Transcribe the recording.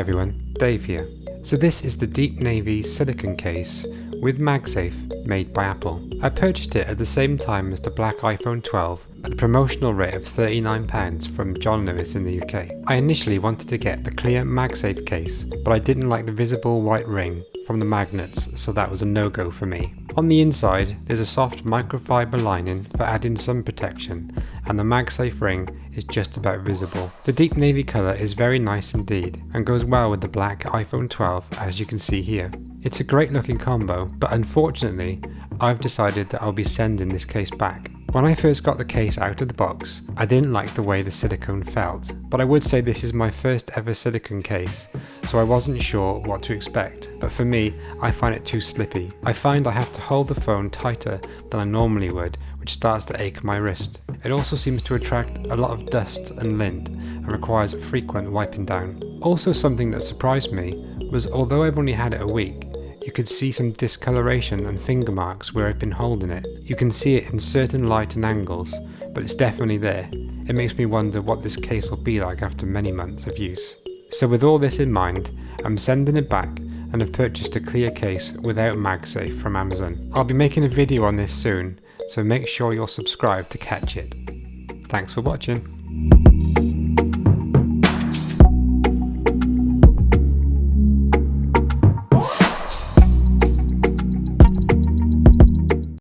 everyone, Dave here. So this is the deep navy silicone case with MagSafe made by Apple. I purchased it at the same time as the black iPhone 12 at a promotional rate of £39 from John Lewis in the UK. I initially wanted to get the clear MagSafe case, but I didn't like the visible white ring from the magnets, so that was a no-go for me. On the inside there's a soft microfibre lining for adding sun protection, and the MagSafe ring is just about visible. The deep navy colour is very nice indeed and goes well with the black iPhone 12, as you can see here. It's a great looking combo, but unfortunately I've decided that I'll be sending this case back. When I first got the case out of the box, I didn't like the way the silicone felt, but I would say this is my first ever silicone case, so I wasn't sure what to expect, but for me, I find it too slippy. I find I have to hold the phone tighter than I normally would, which starts to ache my wrist. It also seems to attract a lot of dust and lint and requires frequent wiping down. Also, something that surprised me was, although I've only had it a week, you could see some discoloration and finger marks where I've been holding it. You can see it in certain light and angles, but it's definitely there. It makes me wonder what this case will be like after many months of use. So with all this in mind, I'm sending it back and have purchased a clear case without MagSafe from Amazon. I'll be making a video on this soon, so make sure you're subscribed to catch it. Thanks for watching.